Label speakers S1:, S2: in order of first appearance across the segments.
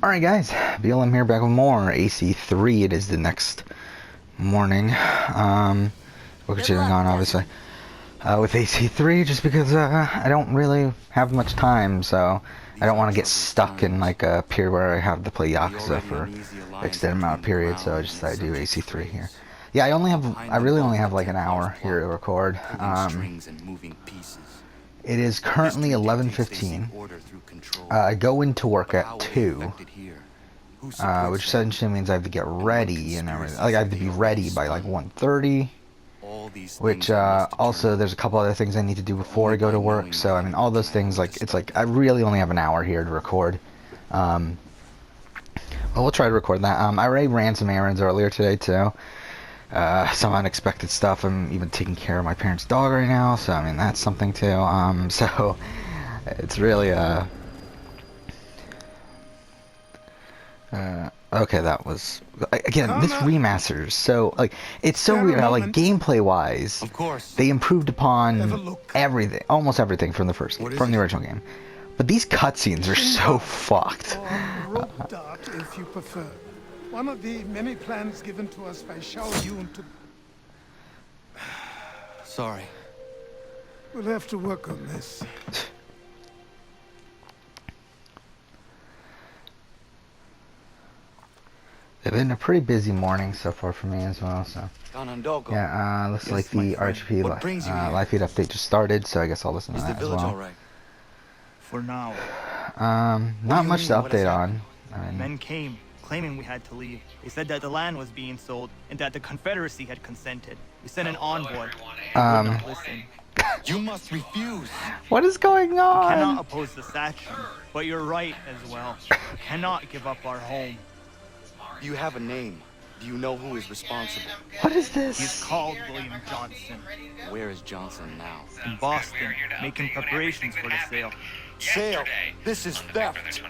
S1: Alright guys, BLM here back with more AC3. It is the next morning. We're continuing on obviously with AC3 just because I don't really have much time, so I don't want to get stuck in like a period where I have to play Yakuza for an extended amount of period, so I just decided to do AC3 here. Yeah, I really only have like an hour here to record. It is currently 11:15. I go into work at 2, which essentially means I have to get ready and everything. Like I have to be ready by like 1:30. Which also there's a couple other things I need to do before I go to work. So I mean, all those things, like it's like I really only have an hour here to record. Well, we'll try to record that. I already ran some errands earlier today too. Some unexpected stuff. I'm even taking care of my parents' dog right now, so I mean that's something too. So it's really okay, that was again this remaster. So like it's so weird how like gameplay wise,
S2: of course,
S1: they improved upon everything, almost everything from the first game, from the original game. But these cutscenes are so fucked.
S3: If you prefer. One of the many plans given to us by Shao Yun to...
S2: Sorry.
S3: We'll have to work on this.
S1: It's been a pretty busy morning so far for me as well, so... Yeah, looks like the RHP live feed update just started, so I guess I'll listen to that as well.
S2: All right? For now.
S1: Not much to update on. I mean,
S4: Men came, claiming we had to leave. They said that the land was being sold and that the Confederacy had consented. We sent an envoy. Listen.
S2: You must refuse.
S1: What is going on?
S4: We cannot oppose this action, but you're right as well. We cannot give up our home.
S2: You have a name. Do you know who is responsible?
S1: What is this?
S4: He's called William Johnson.
S2: Where is Johnson now?
S4: In Boston, making preparations for the sale.
S2: Sale? This is theft.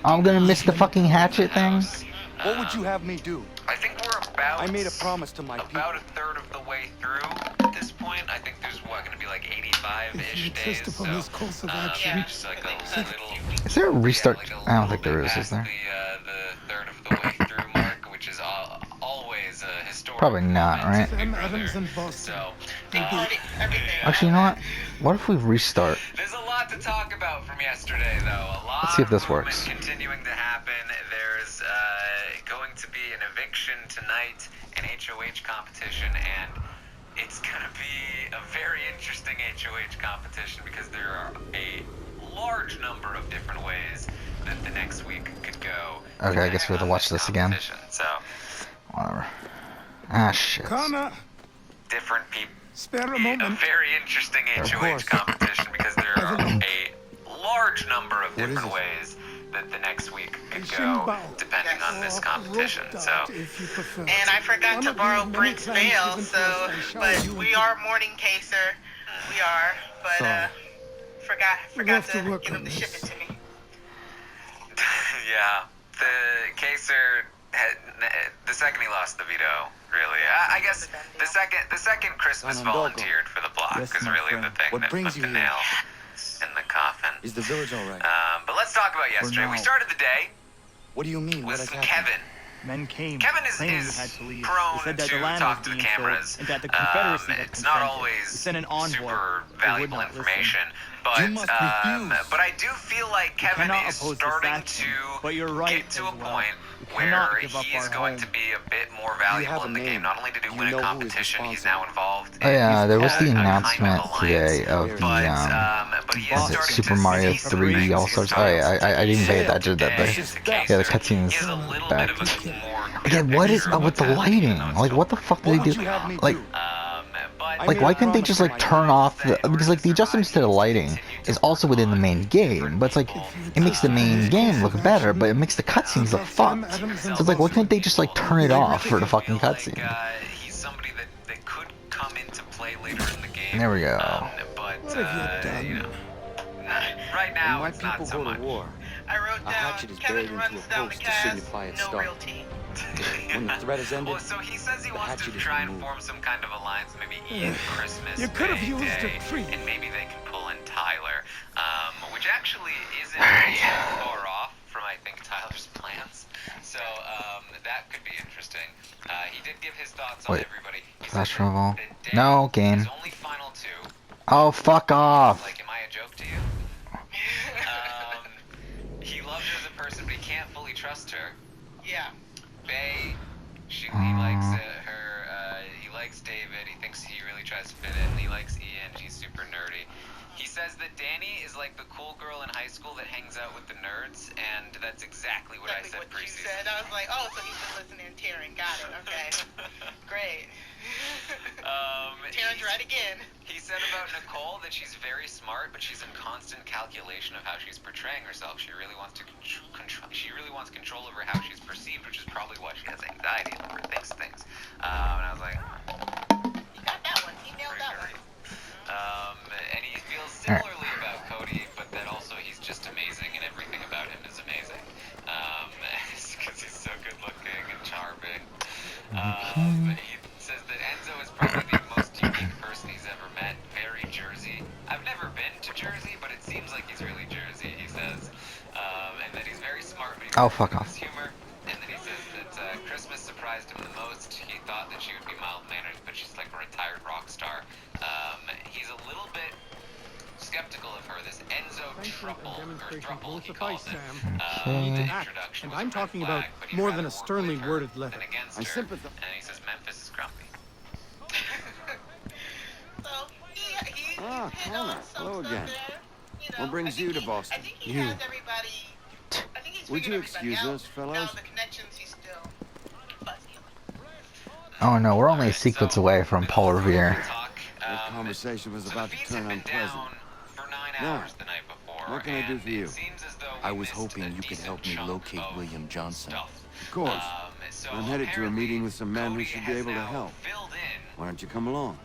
S1: I'm gonna miss the fucking hatchet thing.
S2: What would you have me do?
S5: I think we're about...
S2: I made a promise to my people.
S5: About a third of the way through at this point. I think there's, what, going to be like 85-ish days,
S3: Insist upon this course of action.
S5: just like a little...
S1: Is there a restart?
S5: Like
S1: I don't think there is there?
S5: The third of the way through mark, which is always a historic...
S1: Probably not, right?
S3: Sam Adams and Boston.
S5: So,
S1: Actually, you know what? What if we restart?
S5: there's a lot to talk about from yesterday, though. A lot
S1: Let's see if this
S5: of movement
S1: works.
S5: continuing to happen. There's going to be an eviction tonight, an HOH competition, and it's going to be a very interesting HOH competition because there are a large number of different ways that the next week could go.
S1: Okay, I guess we have to watch this again.
S5: So,
S1: Whatever. Ah, shit.
S3: Connor,
S5: different people.
S3: spare a
S5: A
S3: moment.
S5: very interesting HOH competition because there are a large number of different ways that the next week could go, depending on this competition. So,
S3: If you prefer.
S6: And I forgot to borrow Brent's veil, so, but we are morning caser. We are, but, forgot
S3: have to
S6: to
S3: work
S6: get him
S3: on
S6: to ship it
S3: this.
S6: to me.
S5: yeah, the Caser had, the second he lost the veto, really. I guess the second Christmas volunteered for the block
S2: Yes,
S5: is
S2: my
S5: really
S2: friend.
S5: the thing
S2: What
S5: that
S2: brings
S5: put
S2: you
S5: the
S2: here?
S5: nail in the coffin.
S2: Is the village all right?
S5: But let's talk about yesterday. We
S2: now.
S5: started the day
S2: What do you mean? What
S5: with
S2: has
S5: some
S2: happened?
S5: Kevin.
S4: Men came,
S5: Kevin
S4: claiming we
S5: is
S4: had to leave.
S5: prone
S4: They said that
S5: to
S4: the land
S5: talk
S4: was
S5: to the
S4: being
S5: cameras.
S4: sold and that the Confederacy had
S5: It's not
S4: consented.
S5: always
S4: We sent an envoy.
S5: super
S4: They would
S5: valuable
S4: not listen.
S5: information,
S2: You must refuse.
S5: but I do feel like Kevin
S4: cannot
S5: is
S4: oppose this
S5: starting
S4: action,
S5: to
S4: but you're right
S5: get to a
S4: as well.
S5: point
S4: We cannot
S5: where
S4: give up
S5: he is
S4: our
S5: going
S4: home.
S5: to be a bit more
S2: have
S5: valuable
S2: a
S5: in the
S2: name?
S5: game. Not only did he
S2: Do you
S5: win a
S2: know who is
S5: competition, he's
S2: responsible?
S5: now involved.
S1: Oh yeah, there was the
S5: a kind of
S1: announcement today
S5: alliance.
S1: of the
S5: But he is
S1: is it
S5: starting
S1: Super
S5: to
S1: Mario
S5: see some
S1: 3
S5: things.
S1: All Stars? Oh yeah, I didn't pay attention to that, but yeah, the cutscenes
S5: He has a little
S1: back.
S5: bit of a more
S1: Again, what is up with the lighting? Like, what the fuck did
S2: What
S1: they
S2: would
S1: do?
S2: you have me
S1: Like,
S2: do?
S5: But
S1: like, why couldn't they just like turn off the? Because like the adjustments to the lighting is also within the main game, but it's like it makes the main game look better, but it makes the cutscenes look fucked. So it's like, why can't they just like turn it off for the fucking cutscene?
S5: He's somebody that could come into play later in the game.
S1: There we go.
S5: But
S3: What have you done?
S5: you know, right now
S2: When
S5: it's
S2: my
S5: not
S2: people
S5: so
S2: go
S5: much.
S2: to war,
S6: I wrote
S2: A hatchet
S6: down,
S2: is buried
S6: Kevin
S2: into
S6: runs
S2: a
S6: down the
S2: post to
S6: cast,
S2: signify its
S6: no
S2: start.
S6: realty.
S2: when the threat is ended,
S5: Well, so he says he
S2: the
S5: wants to
S2: hatchet is
S5: try and
S2: removed.
S5: form some kind of alliance, maybe Ian Christmas.
S3: You could have
S5: Day,
S3: used a
S5: Day,
S3: tree.
S5: and maybe they can pull in Tyler, which actually isn't too far off. I think, Tyler's plans. So that could be interesting. He did give his thoughts on everybody. He
S1: Flash
S5: said that
S1: removal.
S5: Danny
S1: No, gain.
S5: is only final 2.
S1: Oh, fuck off.
S5: Like, am I a joke to you? He loves her as a person, but he can't fully trust her.
S6: Yeah.
S5: Faye, he likes her. He likes David. He thinks he really tries to fit in. He likes Ian. She's super nerdy. He says that Danny is like the cool girl in high school that hangs out with the nerds, and that's exactly what I said
S6: What you
S5: preseason.
S6: said. I was like, oh, so he's been listening to Taryn. Got it. Okay. Great. Taryn's right again.
S5: He said about Nicole that she's very smart, but she's in constant calculation of how she's portraying herself. She really wants to control over how she's perceived, which is probably why she has anxiety and overthinks things. And I was like,
S6: He got that one. He nailed that one.
S5: and he feels similarly about Cody, but that also he's just amazing, and everything about him is amazing. Because he's so good looking and charming. He says that Enzo is probably the most unique person he's ever met. Very Jersey. I've never been to Jersey, but it seems like he's really Jersey, he says. And that he's very smart, but he's
S1: fuck off.
S5: his humor. And then he says that Christmas surprised him the most. He thought that she would be mild-mannered, but she's like a retired rock star. He's a little bit skeptical of her. This Enzo Truple, or Thruple, he calls it. The introduction
S7: And
S5: was
S7: I'm
S5: a red
S7: talking about
S5: flag, but he'd
S7: more
S5: rather
S7: than a
S5: work
S7: sternly
S5: with her
S7: worded letter.
S5: than against
S7: I
S5: her.
S7: sympathize.
S5: And he says Memphis is grumpy.
S6: So he
S8: Ah,
S6: hit
S8: Connor.
S6: on some
S8: Hello
S6: stuff
S8: again.
S6: there. You know,
S8: What brings
S6: I think
S8: you to
S6: he-
S8: Boston?
S6: I think he
S7: You.
S6: has everybody. I think he's
S8: Would
S6: figured
S8: you
S6: everybody
S8: excuse
S6: out.
S8: us, fellows?
S6: Now the connections he's still fuzzy on.
S1: Oh no, we're only secrets away from Paul Revere.
S8: That conversation was
S5: So
S8: about
S5: the
S8: to
S5: feeds
S8: turn
S5: had been
S8: unpleasant.
S5: down for 9
S8: Now,
S5: hours the night before.
S8: what can I do
S5: and
S8: for you?
S5: it seems as though
S2: I
S5: we
S2: was
S5: missed
S2: hoping
S5: a
S2: you could
S5: decent
S2: help me
S5: chunk
S2: locate
S5: of
S2: William Johnson.
S5: stuff.
S8: Of course.
S5: So
S8: I'm headed to a
S5: apparently
S8: meeting with some men who
S5: Cody
S8: should be
S5: has
S8: able to
S5: now
S8: help.
S5: Filled in
S8: Why don't you come along?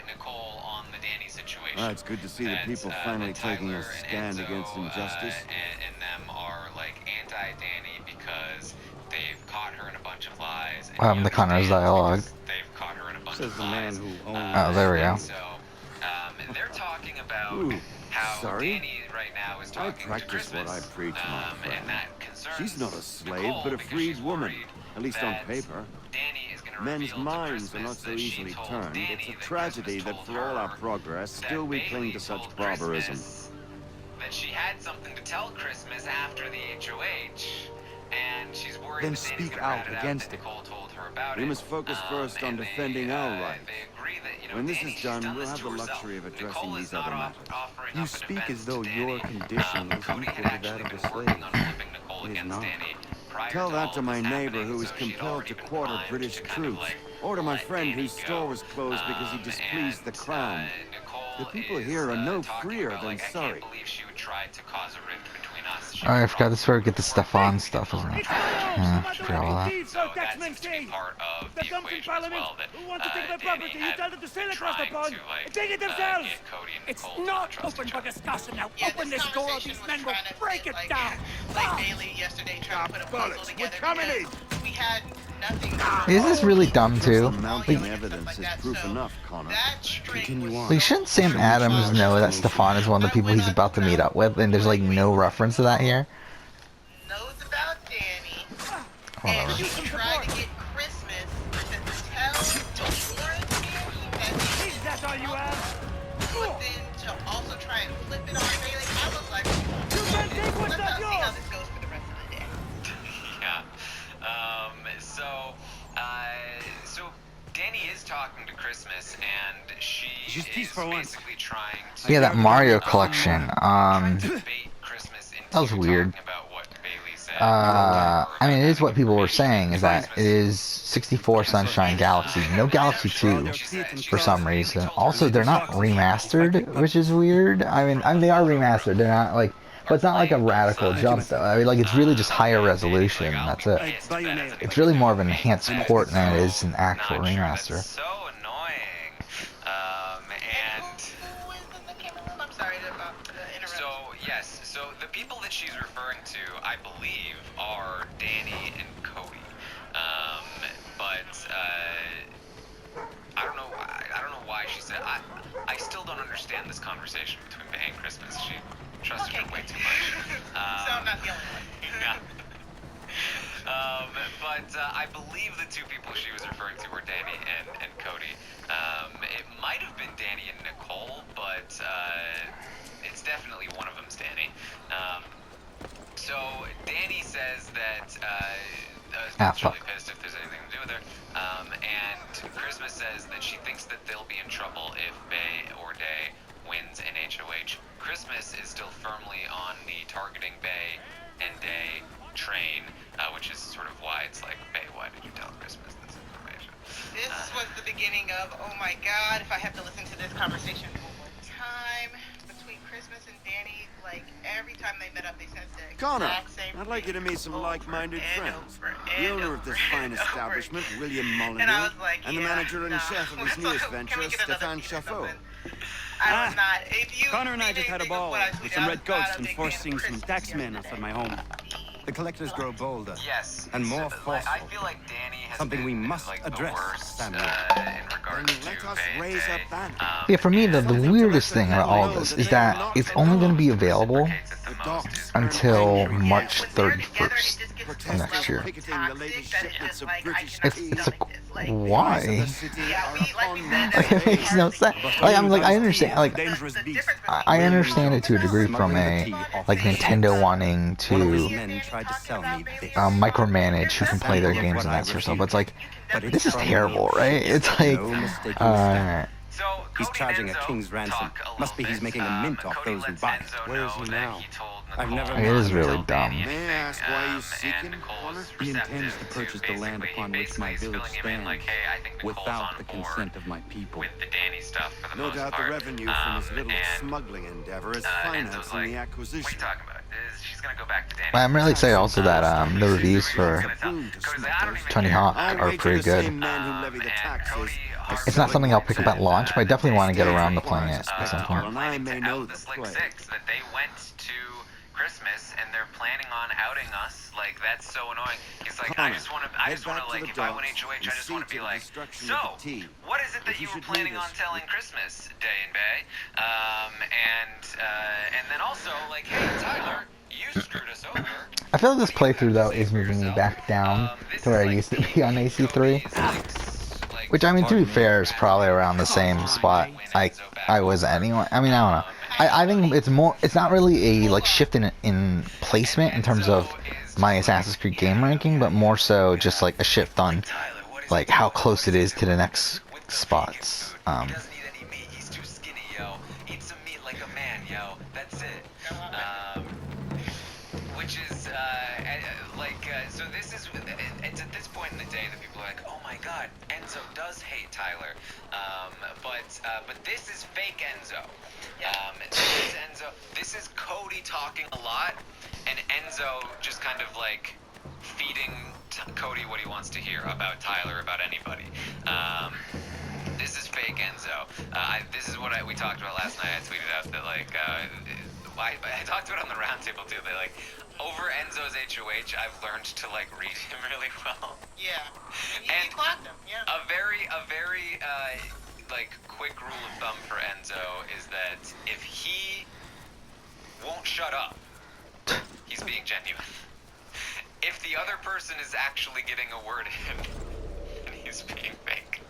S5: Nicole on the Danny situation.
S8: Ah, it's good to see the
S5: That,
S8: people finally
S5: that
S8: taking a
S5: Tyler and
S8: stand
S5: Enzo,
S8: against injustice.
S5: And them are like anti-Danny because they've caught her in a bunch of lies. And
S1: What happened
S5: he
S1: to Connor's
S5: understands
S1: dialogue?
S5: because They've caught her in a bunch
S7: Says
S5: of
S7: the man
S5: lies.
S7: who owns.
S1: Oh, there we go.
S5: And so they're talking about
S8: Ooh,
S5: how
S8: sorry?
S5: Danny right now is
S8: I
S5: talking
S8: practice
S5: to
S8: what
S5: Christmas.
S8: I preach, my friend.
S5: And that concerns
S8: She's not a slave,
S5: Nicole
S8: but a
S5: because
S8: freed
S5: she's
S8: woman,
S5: worried
S8: at least on
S5: that
S8: paper.
S5: Danny is gonna
S8: Men's
S5: reveal to
S8: minds are
S5: Christmas
S8: not so
S5: that she
S8: easily
S5: told
S8: turned.
S5: Danny
S8: It's a
S5: that
S8: tragedy
S5: Christmas
S8: that
S5: told
S8: for all our
S5: her
S8: progress,
S5: that
S8: still we
S5: Bailey
S8: cling to such
S5: told
S8: barbarism.
S5: Christmas that she had something to tell Christmas after the HOH, and she's worried
S2: Then
S5: that Danny's
S2: speak
S5: gonna
S2: out
S5: rat it
S2: against
S5: that
S2: it.
S5: Nicole told her about
S8: We
S5: it.
S8: must focus first on
S5: And
S8: defending our rights.
S5: They agree that, you know,
S8: When this
S5: Danny,
S8: is
S5: she's
S8: done,
S5: done
S8: we'll
S5: this
S8: have
S5: to
S8: the
S5: herself.
S8: luxury of addressing
S5: Nicole
S8: these
S5: is not
S8: other matters.
S5: offering
S2: You
S5: up a
S2: speak
S5: defense
S2: as though
S5: to
S2: your
S5: Danny.
S2: condition is
S5: Cody
S2: equal
S5: had
S2: to that
S5: actually
S2: of
S5: been
S2: a slave.
S5: working on flipping Nicole
S8: It is
S5: against
S8: not.
S5: Danny prior
S8: Tell
S5: to
S8: that
S5: all
S8: to my
S5: this
S8: neighbor
S5: happening,
S8: who was
S5: so she'd
S8: compelled
S5: already
S8: to
S5: been
S8: quarter
S5: primed
S8: British
S5: to kind of,
S8: troops,
S5: like,
S8: or to my
S5: let
S8: friend
S5: Danny
S8: whose store
S5: go.
S8: was closed because he displeased the crown.
S5: Nicole
S8: The people
S5: is,
S8: here are no
S5: talking
S8: freer
S5: about,
S8: than
S5: like, I
S8: sorry.
S5: can't believe she would try to cause a rift between us. She
S1: Oh, I
S5: would
S1: forgot this is where we get the
S5: probably
S1: Stefan stuff, isn't it?
S7: It's my own,
S1: Yeah,
S7: no
S1: I
S7: matter
S1: forgot all
S7: what
S1: that.
S7: he deeds,
S5: So
S7: no
S5: that
S7: taxman
S5: seems to be
S7: saying.
S5: part of
S7: The
S5: the
S7: comes from
S5: equation as
S7: Parliament
S5: well. That
S7: who want to take my
S5: Danny
S7: property. You
S5: had
S7: tell them to sail across the
S5: trying
S7: pond
S5: to, like,
S7: and take it themselves.
S5: get Cody and
S7: It's
S5: Nicole to
S7: not
S5: trust
S7: open
S5: each
S7: for
S5: other.
S7: discussion now.
S6: Yeah,
S7: Open
S6: this
S7: this door,
S6: conversation
S7: these
S6: was
S7: men will
S6: trying to
S7: break
S6: fit,
S7: it
S6: like,
S7: down.
S6: Like Bailey yesterday trying to put a puzzle together because we had nothing.
S1: Is this really dumb
S8: Just
S1: too?
S8: the mounting
S6: Like,
S8: evidence is
S6: that,
S8: proof
S6: so
S8: enough, Connor.
S6: That string
S8: Continue
S6: was
S8: on.
S1: Like, shouldn't Sam Adams know that Stefan is one of the people he's about to meet up with, and there's like no reference to that here?
S6: knows about Danny,
S1: Whatever.
S6: and she tried to get Christmas to warn Danny
S7: Is that all you have?
S6: but then to also try and flip it on Bailey. I was like,
S7: You can take what's
S6: let's
S7: not
S6: see how
S7: yours.
S6: this goes for the rest of the day.
S5: Yeah. So Danny is talking to Christmas, and she
S2: Just
S5: is
S2: peace for once.
S5: basically trying to
S1: Yeah, that Mario collection.
S5: trying to bait Christmas into
S1: that was weird.
S5: talking about what Bailey said.
S1: I mean, it is what people were saying, is that it is 64 Sunshine Galaxy, no Galaxy 2 for some reason. Also, they're not remastered, which is weird. I mean, they are remastered. They're not like, but it's not like a radical jump though. I mean, like, it's really just higher resolution. That's it. It's really more of an enhanced port than it is an actual
S5: Not sure.
S1: remaster.
S5: That's so annoying. And
S6: Who is in the camera room? I'm sorry about the interruption.
S5: so yes, so the people that she's referring to, I believe, are Danny and Cody. But I don't know. I don't know why she said. I still don't understand this conversation between Bay and Christmas. She trusted her way too much.
S6: So I'm not the only one.
S5: Yeah. But I believe the two people she was referring to were Danny and Cody. It might have been Danny and Nicole, but it's definitely one of them's Danny. So Danny says that she's really pissed if there's anything to do with her. And Christmas says that she thinks that they'll be in trouble if Bay or Day wins in HOH. Christmas is still firmly on the targeting Bay and Day train, which is sort of why it's like, Bay, why did you tell Christmas this information?
S6: This was the beginning of, oh my god, if I have to listen to this conversation one more time between Christmas and Danny, like every time they met up, they said the
S8: Connor,
S6: exact same
S8: I'd like you to
S6: thing
S8: meet some
S6: over
S8: like-minded
S6: and
S8: friends.
S6: over
S8: The
S6: and
S8: owner of this
S6: over
S8: fine
S6: and over.
S8: establishment, William
S6: And I
S8: Molyneux,
S6: was like,
S8: and the
S6: yeah,
S8: manager and
S6: no.
S8: chef of his newest
S6: Can we
S8: venture,
S6: get another
S8: Stéphane
S6: seat or
S8: Chaffeau.
S6: something? I was not. If you
S7: Connor and I
S6: see
S7: just had a
S6: anything of
S7: ball
S6: what I
S7: with
S6: tweeted,
S7: some
S6: I
S7: red
S6: was not
S7: coats
S6: a big fan of
S7: enforcing some
S6: Christmas
S7: taxmen
S6: yesterday.
S7: outside my home. The collectors grow bolder.
S5: Yes.
S7: And more
S5: I
S7: forceful.
S5: feel like Danny has
S7: Something
S5: been,
S7: we must
S5: like,
S7: address,
S5: the worst,
S7: Samuel.
S5: in regards
S8: Then
S5: to
S8: let us
S5: Bay
S8: raise
S5: Day.
S8: a banner.
S1: Yeah, for me, the
S8: Something to
S1: weirdest
S8: let the
S1: thing about all
S8: people
S1: this
S8: know
S1: is
S8: that
S1: that it's only going to be available
S8: The docks
S1: until March
S6: When they're together, it
S1: 31st
S6: just gets
S1: of
S6: to this
S1: next
S6: level
S1: year.
S6: of
S8: Picketing the latest
S6: toxic that it's
S8: shipments
S6: just
S8: of
S6: like, I
S8: British
S6: cannot
S8: tea.
S1: It's
S6: stomach
S1: like,
S6: this. Like,
S1: why?
S6: yeah, like we said,
S1: Like, it makes no sense. Like, I'm like, I understand, like,
S7: Dangerous beast.
S1: I understand it to a degree from a, like, Nintendo wanting
S7: One of his
S1: to
S7: men tried to sell me this.
S1: micromanage who can play their games and that sort of stuff, but it's like, this is terrible, right? It's like,
S7: No mistaking the
S5: So
S7: He's
S5: Cody
S7: charging
S5: and
S7: a
S5: Enzo
S7: king's ransom.
S5: talk a
S7: Must be
S5: little
S7: he's
S5: bit.
S7: making a mint off
S5: Cody
S7: those who
S5: lets
S7: buy it.
S5: Enzo
S8: Where is
S5: know
S8: he
S5: that
S8: now?
S5: he told
S7: I've
S5: Nicole
S7: never
S1: It is
S5: not to
S1: really
S5: tell
S1: dumb.
S5: Danny
S8: May I
S5: anything,
S8: ask why he's
S5: and
S8: seeking,
S5: Nicole
S8: Connor?
S5: was
S7: He intends
S5: receptive
S7: to purchase the land
S5: basically-
S7: upon which my
S5: basically
S7: village
S5: filling him in like,
S7: stands,
S5: hey, I think Nicole's
S7: without
S5: on
S7: the
S5: board
S7: consent of my people.
S5: with the Danny stuff for the
S8: No
S5: most
S8: doubt
S5: part.
S8: the revenue from his little
S5: and,
S8: smuggling endeavor is
S5: and Enzo's
S8: financing
S5: like,
S8: the
S5: what are you
S8: acquisition.
S5: talking about? She's gonna go back to Danny.
S1: I'm really excited also that the reviews for Tony Hawk
S8: I'll
S1: are
S8: wager
S1: pretty
S8: the same
S1: good.
S8: man who levy the taxes.
S1: It's not something I'll pick up at launch, but I definitely want to get around to playing it at some point.
S8: And I may know
S5: the
S8: the
S5: Slick
S8: play.
S5: Six that they went to Christmas and they're planning on outing us. Like, that's so annoying. He's like, I
S8: Connor,
S5: just want to
S8: head back to
S5: like,
S8: the
S5: if I win
S8: docks
S5: HOH, I
S8: and
S5: just want to
S8: see
S5: be
S8: to the
S5: like,
S8: destruction
S5: so,
S8: of the tea.
S5: what is it that
S8: If
S5: you
S8: you
S5: were
S8: should
S5: planning
S8: leave
S5: on
S8: us,
S5: telling Christmas, Day and Bay? And then also, like, hey, Tyler, you screwed us over.
S1: I feel like this playthrough though is moving me back down to where I used to be on AC3. Which, I mean, to be fair, is probably around the same spot I was anyway. I mean, I don't know. I think it's more, it's not really a, like, shift in placement in terms of my Assassin's Creed game ranking, but more so just, like, a shift on, like, how close it is to the next spots.
S5: He doesn't eat any meat. He's too skinny, yo. Eat some meat like a man, yo. That's it. Which is, so this is, it's at this point in the day that people are like, oh my god, Enzo does hate Tyler. But this is fake Enzo. This is Cody talking a lot, and Enzo just kind of like feeding Cody what he wants to hear about Tyler, about anybody. This is fake Enzo. This is what we talked about last night. I tweeted out that, like, I talked about it on the roundtable too. That, like, over Enzo's HOH, I've learned to, like, read him really well.
S6: Yeah. You
S5: And
S6: clocked him, yeah.
S5: A very like, quick rule of thumb for Enzo is that if he won't shut up, he's being genuine. If the other person is actually getting a word in, then he's being fake.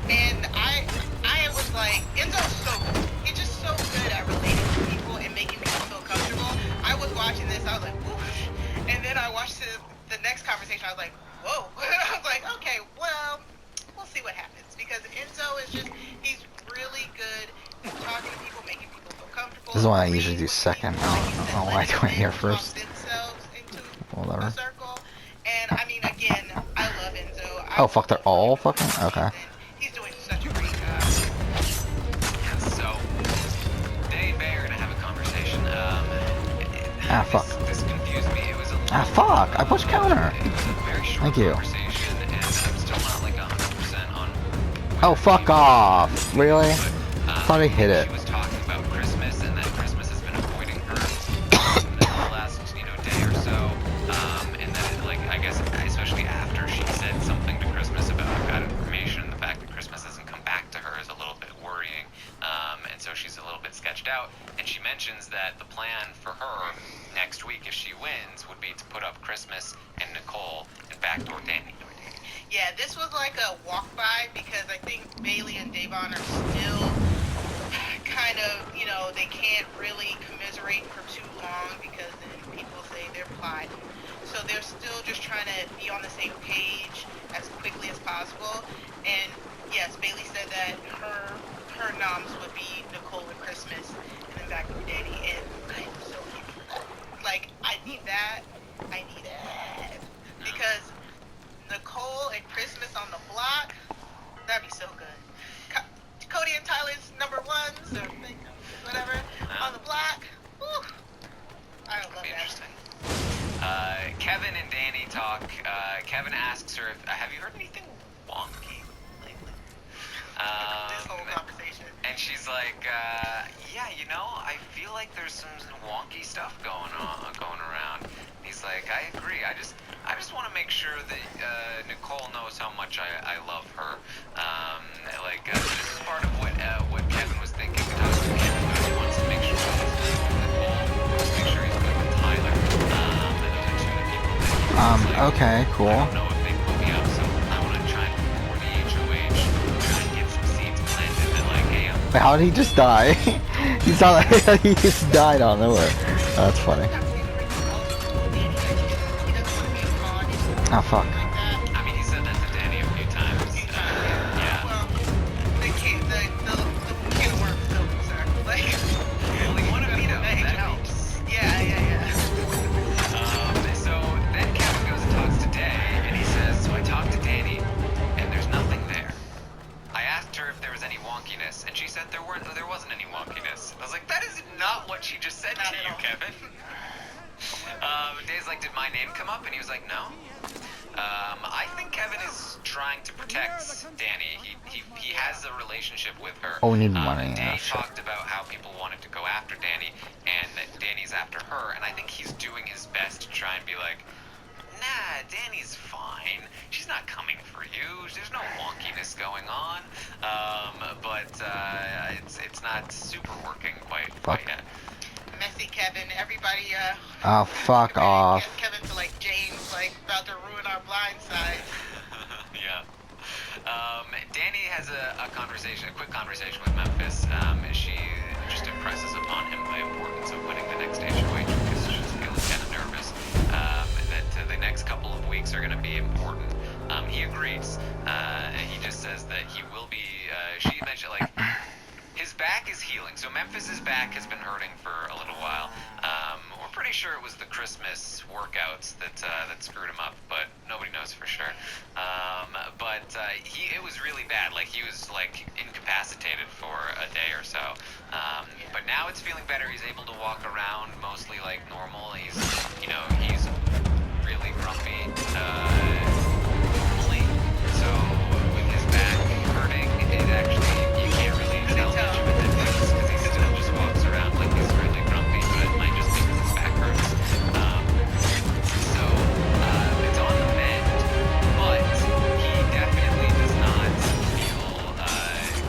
S6: And I was like, Enzo's so good. He's just so good at relating to people and making people feel comfortable. I was watching this, I was like, whoosh. And then I watched the next conversation, I was like, whoa. I was like, okay, well, we'll see what happens. Because Enzo is just, he's really good at talking to people, making people feel comfortable.
S1: This is why I usually do second. I don't know why I do it here first. Whatever.
S6: Circle. And I mean, again, I love Enzo.
S1: Oh, fuck, they're all fucking? Okay.
S6: He's doing such a great job.
S5: So, Day and Bay are gonna have a conversation.
S1: Fuck.
S5: This confused me. It was a
S1: Fuck, I pushed counter.
S5: It was a very short
S1: Thank you.
S5: conversation, and I'm still not like 100% on.
S1: Oh, fuck off. Really? Thought I hit it.
S5: She was talking about Christmas, and that Christmas has been avoiding her the last, day or so. And then, like, I guess, especially after she said something to Christmas about bad information, the fact that Christmas hasn't come back to her is a little bit worrying. And so she's a little bit sketched out. And she mentions that the plan for her next week, if she wins, would be to put up Christmas and Nicole and backdoor Danny.
S6: Yeah, this was like a walk by because I think Bailey and Davon are still kind of, you know, they can't really commiserate for too long because then people say they're plotting. So they're still just trying to be on the same page as quickly as possible. And yes, Bailey said that her noms would be Nicole and Christmas and then backdoor Danny, and I'm so here for that. Like, I need that. I need that. Because Nicole and Christmas on the block, that'd be so good. Cody and Tyler's number ones or whatever on the block. Whew. I love
S5: Be
S6: that.
S5: interesting. Kevin and Danny talk. Kevin asks her, have you heard anything wonky lately?
S6: This whole conversation.
S5: And she's like, yeah, you know, I feel like there's some wonky stuff going around. He's like, I agree. I just want to make sure that Nicole knows how much I love her. This is part of what Kevin was thinking. He wants to make sure he's good with Nicole. Make sure he's good with Tyler. And those are two of the people that he was like,
S1: Okay, cool.
S5: I don't know if they put me up, so I want to try and for the HOH, try and get some seeds planted that like, hey, I'm
S1: Wait, how did he just die? He sounded like he just died out of nowhere. Oh, that's funny. Oh, fuck.
S5: I mean, he said that to Danny a few times. Yeah.
S6: Well, the can of worms still, sir. Like,
S5: Well, you want to meet him. That helps.
S6: yeah.
S5: So then Kevin goes and talks to Day, and he says, so I talked to Danny, and there's nothing there. I asked her if there was any wonkiness, and she said there wasn't any wonkiness. I was like, that is not what she just said
S6: Not
S5: to
S6: at
S5: you,
S6: all.
S5: Kevin. Day's like, did my name come up? And he was like, no. I think Kevin is trying to protect Danny. He has a relationship with her.
S1: Oh, we need money.
S5: Day
S1: Oh, shit.
S5: talked about how people wanted to go after Danny, and that Danny's after her, and I think he's doing his best to try and be like, nah, Danny's fine. She's not coming for you. There's no wonkiness going on. It's not super working quite yet.
S6: Messy Kevin, everybody,
S1: Oh, fuck off.
S6: Kevin to like James, like about to ruin our blind side.
S5: Yeah. Danny has a quick conversation with Memphis. She just impresses upon him the importance of winning the next HOH because she's feeling kind of nervous that the next couple of weeks are going to be important. He agrees. He just says that he will be. She mentioned like his back is healing. So Memphis's back has been hurting for a little while. We're pretty sure it was the Christmas workouts that screwed him up, but nobody knows for sure. It was really bad. Like he was like incapacitated for a day or so. But now it's feeling better. He's able to walk around mostly like normal. He's really grumpy normally. So with his back hurting, it actually you can't really tell much of a difference because he still just walks around like he's really grumpy, but it might just be because his back hurts. It's on the mend, but he definitely does not feel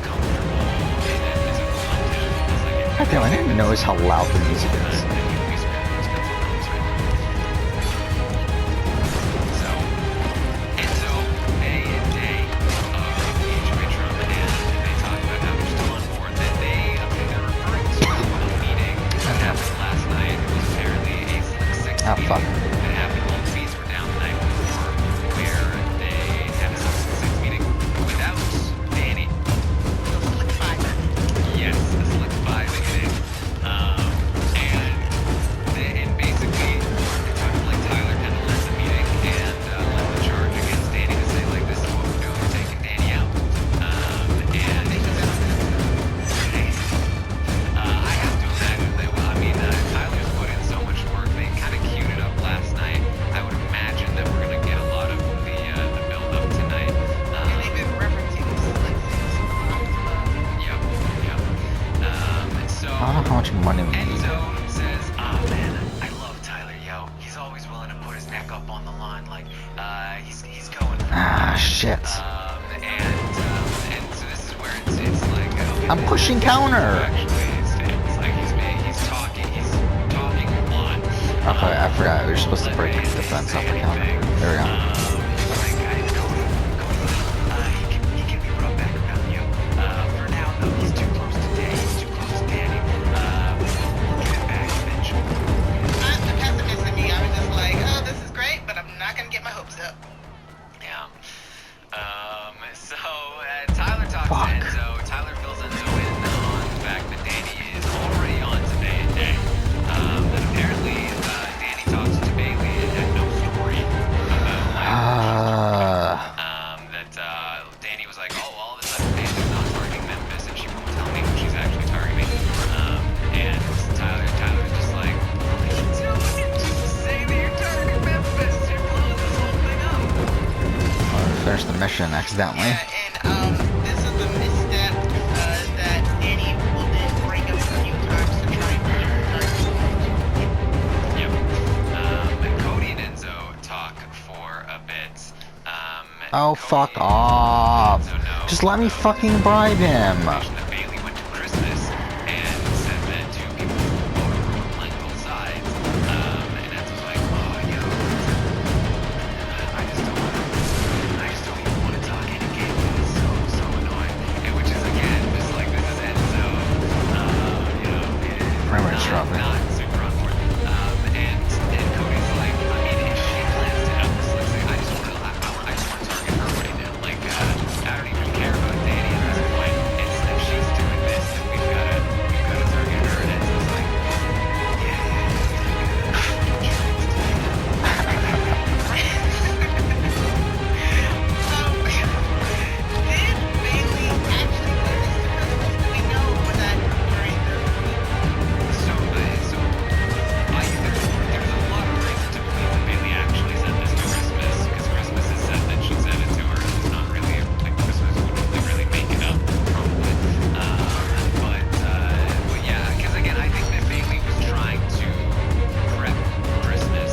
S5: comfortable in a physical competition.
S1: God damn, I didn't even notice how loud the music is. Oh, fuck.
S5: That happened while the fees were down the night before, where they had a 6 meeting without Danny.
S6: Slick five.
S5: Yes, the Slick 5 meeting. And basically, like Tyler kind of led the meeting and led the charge against Danny to say like, this is what we're doing, we're taking Danny out. I have to imagine that. Tyler's put in so much work. They kind of queued it up last night. I would imagine that we're gonna get a lot of the build up tonight.
S6: And they've been referencing this like
S5: Yep. So.
S1: I don't know how much money we need.
S5: Enzo says, man, I love Tyler, yo. He's always willing to put his neck up on the line, like, he's going for
S1: Ah,
S5: it.
S1: shit.
S5: And so this is where it's like, okay,
S1: I'm pushing counter.
S5: actually, it's like he's talking a lot.
S1: Okay, I forgot. We were supposed to break defense up again. There we go.
S5: He can be brought back around you. For now, though, he's too close to Danny. He's too close to Danny. We'll get him back eventually.
S6: I'm the pessimist in me. I was just like, oh, this is great, but I'm not gonna get my hopes up.
S5: Yeah. So Tyler talks to Enzo. Tyler fills Enzo in on the fact that Danny is already on to day and day. That apparently Danny talks to Bailey and had no story about that Danny was like, oh, all of a sudden Danny's not targeting Memphis, and she won't tell me who she's actually targeting. And Tyler's just like, what are you doing? Just say that you're targeting Memphis. You're blowing this whole thing up.
S1: Finish the mission accidentally.
S6: Yeah, and this is a misstep that Danny will then bring up a few times to try and
S5: Yep. And Cody and Enzo talk for a bit.
S1: Oh, fuck off. Just let me fucking bribe him.
S5: That Bailey went to Christmas and said that two people were playing both sides. And Enzo's like, oh, yo, I just don't even want to talk any game. It's so annoying. And which is again, just like this is Enzo.
S1: Memory's dropping.
S5: Not super on board. And Cody's like, I mean, if she plans to have this, let's say, I just want to target her right now. Like, I don't even care about Danny at this point. It's if she's doing this, then we've gotta target her. And it's just like,
S6: Did Bailey actually play this to Christmas? We know that during the
S5: so I think there's a lot of reason to believe that Bailey actually said this to Christmas, because Christmas has said that she said it to her. It's not really like Christmas wouldn't really make it up, probably. But yeah, because again, I think that Bailey was trying to prep Christmas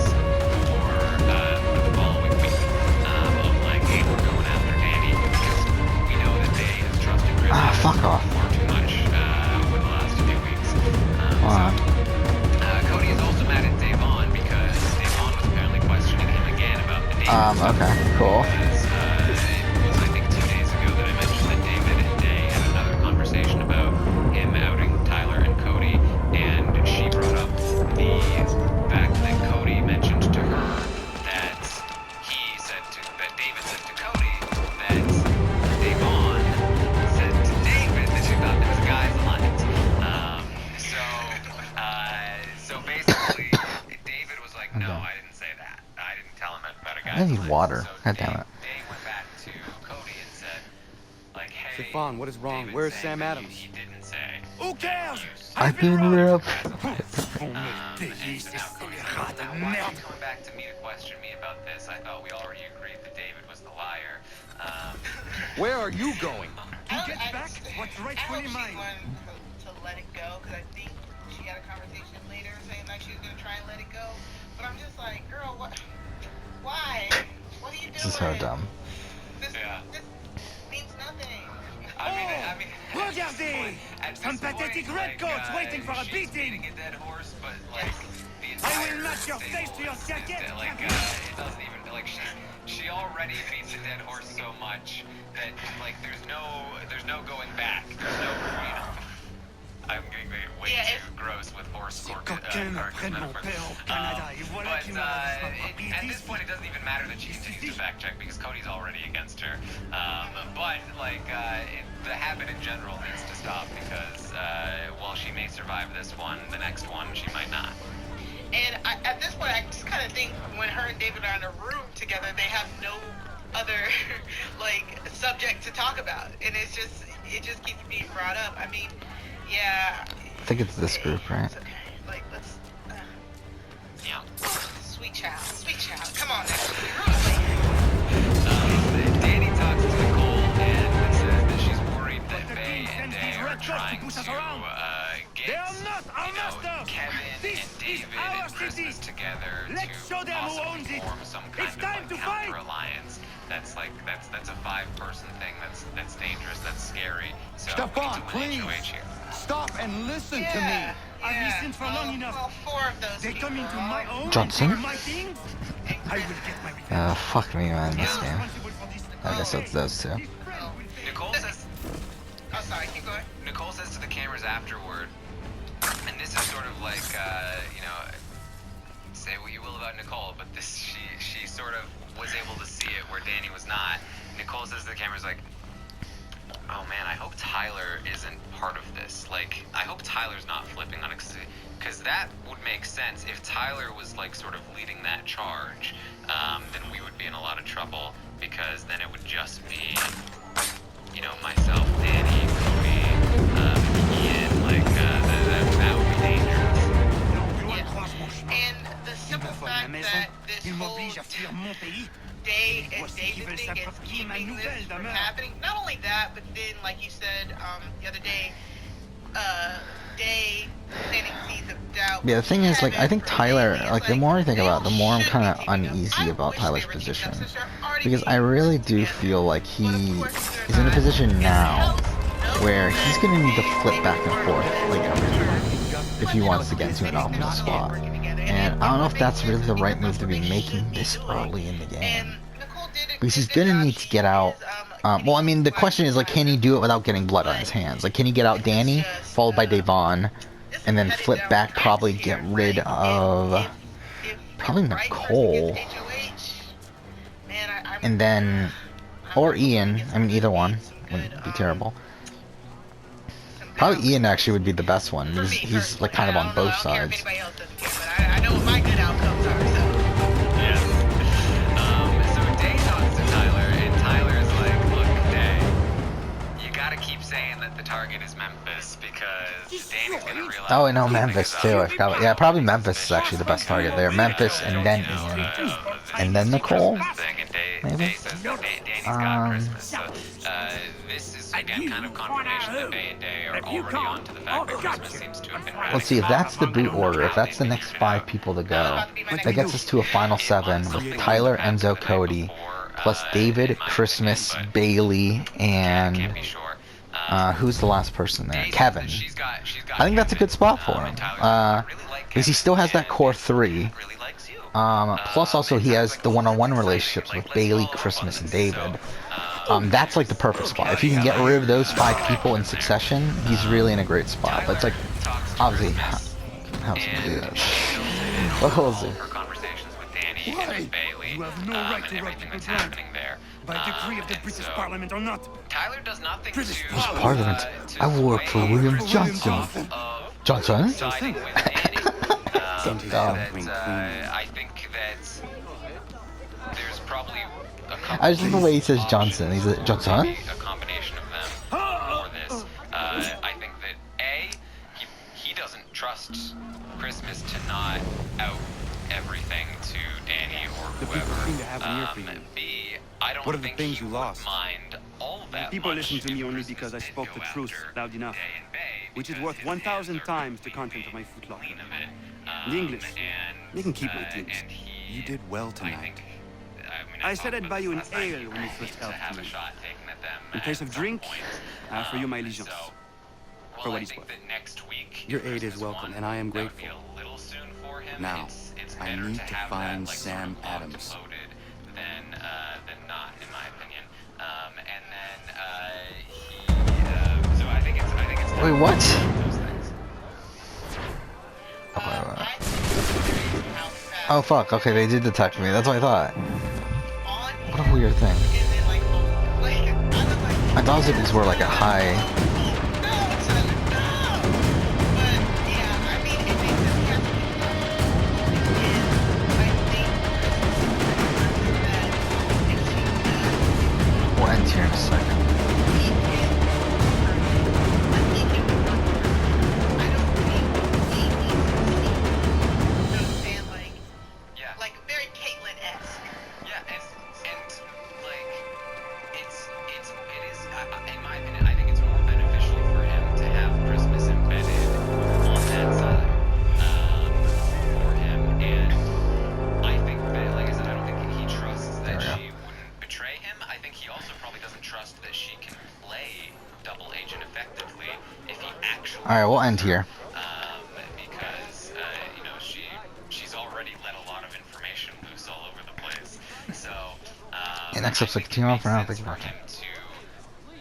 S5: for the following week of like, hey, we're going after Danny, because we know that they have trusted Christmas
S1: Fuck off.
S5: far too much over the last few weeks. Cody is also mad at Davon because Davon was apparently questioning him again about the name.
S1: Okay, cool.
S5: Because, it was, I think, 2 days ago that I mentioned that David and Day had another conversation about him outing Tyler and Cody, and she brought up the fact that Cody mentioned to her that David said to Cody that Davon said to David that she thought there was a guy's alliance. So basically, David was like, no, I didn't say that. I didn't tell him about a guy's
S1: I need
S5: alliance.
S1: water.
S5: So
S1: God damn it.
S5: Dave went back to Cody and said, like, hey,
S8: Stefan, what is wrong?
S5: David's
S8: Where's
S5: saying
S8: Sam
S5: that
S8: Adams?
S5: He didn't say.
S4: Who cares?
S1: I've been ripped.
S5: And so now Cody's why are you coming back to me to question me about this? I thought we already agreed that David was the liar.
S8: Where are you going?
S4: Get back what's rightfully mine.
S6: to let it go, because I think she had a conversation later saying like she was gonna try and let it go. But I'm just like, girl, what? Why? What are you doing?
S1: This is so dumb.
S6: This means nothing.
S5: I mean,
S4: Regardez! Some pathetic redcoats waiting for a
S5: she's
S4: beating!
S5: beating a dead horse, but like the
S4: I
S5: entire
S4: will match your
S5: stable
S4: face to your
S5: is-
S4: jacket,
S5: Like
S4: Captain.
S5: it doesn't even like she already beats a dead horse so much that like there's no going back. There's no freedom. I'm getting way too gross with horse
S4: Coquin près de mon père au Canada, et voilà qui me
S5: at this point, it doesn't even matter that she continues to fact check because Cody's already against her. But like, the habit in general needs to stop because while she may survive this one, the next one she might not.
S6: And at this point, I just kind of think when her and David are in a room together, they have no other like subject to talk about, and it just keeps being brought up. I mean, yeah.
S1: I think it's this group, right?
S6: Like, let's.
S5: Yeah.
S6: Sweet child, come on now.
S5: Danny talks to Nicole and says that she's worried that Faye and Day are trying to get
S4: They are not our master!
S5: Kevin
S4: This
S5: and
S4: is
S5: David
S4: our
S5: and Christmas together
S4: Let's
S5: to
S4: show them who owns
S5: possibly
S4: it.
S5: form some kind
S4: It's
S5: of
S4: time
S5: like
S4: to fight.
S5: counter alliance. That's like that's a 5-person thing. That's dangerous. That's scary. So we
S8: Stefan,
S5: need to win
S8: please.
S5: HOH here.
S8: Stop and listen to me.
S6: Yeah,
S4: I've
S6: yeah.
S4: listened for long enough.
S6: Well, 4 of those
S4: They
S6: people
S4: come into
S6: are
S4: my own
S1: Johnson?
S4: and my things. I will get my revenge.
S1: Fuck me, man, this game.
S4: Responsible for this.
S1: I guess it's those two.
S4: His friend will pay.
S5: Nicole says
S6: Oh, sorry, keep going.
S5: Nicole says to the cameras afterward, and this is sort of like, you know, say what you will about Nicole, but this she sort of was able to see it where Danny was not. Nicole says to the cameras like, oh man, I hope Tyler isn't part of this. Like, I hope Tyler's not flipping on it, because that would make sense. If Tyler was like sort of leading that charge, then we would be in a lot of trouble, because then it would just be, you know, myself, Danny, Cody, Ian, like, that would be dangerous.
S6: And the simple fact that this whole Day and David thing is keeping this from happening. Not only that, but then, like you said the other day, Day planting seeds of doubt.
S1: Yeah, the thing is, like, I think Tyler, like, the more I think about it, the more I'm kind of uneasy about Tyler's position. Because I really do feel like he is in a position now where he's going to need to flip back and forth, like, if he wants to get into an optimal spot. And I don't know if that's really the right move to be making this early in the game. Because he's going to need to get out. Well, I mean, the question is, like, can he do it without getting blood on his hands? Like, can he get out Danny, followed by Devon, and then flip back, probably get rid of probably Nicole, and then, or Ian. I mean, either one wouldn't be terrible. Probably Ian actually would be the best one. He's like kind of on both sides.
S6: I know what my good outcomes are, so.
S5: Yeah. So Day talks to Tyler, and Tyler's like, look, Day, you gotta keep saying that the target is Memphis, because Danny's gonna realize...
S1: Oh, I know Memphis too. I forgot. Yeah, probably Memphis is actually the best target there. Memphis and then Ian. And then Nicole? Maybe?
S5: This is, again, kind of confirmation that Bay and Day are already on to the fact that Christmas seems to have been...
S1: Let's see, if that's the boot order, if that's the next 5 people to go, that gets us to a final 7 with Tyler, Enzo, Cody, plus David, Christmas, Bailey, and who's the last person there? Kevin. I think that's a good spot for him. Because he still has that core 3. Plus also he has the one-on-one relationships with Bailey, Christmas, and David. That's like the perfect spot. If you can get rid of those 5 people in succession, he's really in a great spot. But it's like, obviously, how's he do that? Well, we'll see.
S3: Why? You have no right to rob the ground. By decree of the British Parliament or not.
S5: Tyler does nothing
S3: British
S5: to
S1: Parliament. I will work for William Johnson. Johnson?
S5: siding with Danny.
S1: Dumb.
S5: I think that there's probably a couple
S1: I just love the way he says Johnson. He's a Johnson?
S5: a combination of them for this. I think that A, he doesn't trust Christmas to not out everything to Danny or
S7: The people
S5: whoever.
S7: seem to have an ear for you.
S5: B, I don't
S7: What are the
S5: think
S7: things
S5: he
S7: you
S5: would
S7: lost?
S5: mind all that
S7: People
S5: much
S7: listen to me
S5: if
S7: only
S5: Christmas
S7: because I
S5: did
S7: spoke
S5: go
S7: the truth
S5: after
S7: loud enough.
S5: Day and Bay,
S7: Which is
S5: because
S7: worth
S5: his
S7: 1,000
S5: hands are
S7: times the
S5: completely
S7: content of my footlocker.
S5: clean of it.
S7: The English,
S5: And,
S7: they can keep my tunes.
S5: and he,
S7: You did well
S5: I
S7: tonight.
S5: think,
S7: I said
S5: talked
S7: I'd
S5: about
S7: buy you
S5: this
S7: an
S5: last night.
S7: ale when you
S5: He
S7: first
S5: needs to
S7: helped
S5: have
S7: me.
S5: a shot taken at them
S7: In place
S5: at
S7: of
S5: some
S7: drink,
S5: point.
S7: I offer you my allegiance.
S5: Well,
S7: For what
S5: I
S7: he's
S5: think
S7: worth.
S5: that next week,
S7: Your
S5: if
S7: aid is
S5: Christmas
S7: welcome,
S5: won,
S7: and I am
S5: that would be
S7: grateful.
S5: a little soon for him.
S7: Now,
S5: it's
S7: I
S5: better
S7: need
S5: to
S7: to
S5: have
S7: find
S5: that, like,
S7: Sam
S5: sort of locked
S7: Adams.
S5: and loaded than not, in my opinion. And then he. So I think it's.
S1: Wait, what?
S5: Those things.
S1: Oh fuck, okay, they did detect me. That's what I thought. What a weird thing. I thought cities were like a high... We'll end here in a second.
S5: Yeah.
S6: Like very Caitlyn-esque.
S5: Yeah, and like it is in my opinion, I think it's more beneficial
S1: Alright, we'll end here.
S5: Because you know, she's already let a lot of information loose all over the place. So
S1: Yeah, next episode, continue on for now. Thank you for
S5: for
S1: watching.
S5: him to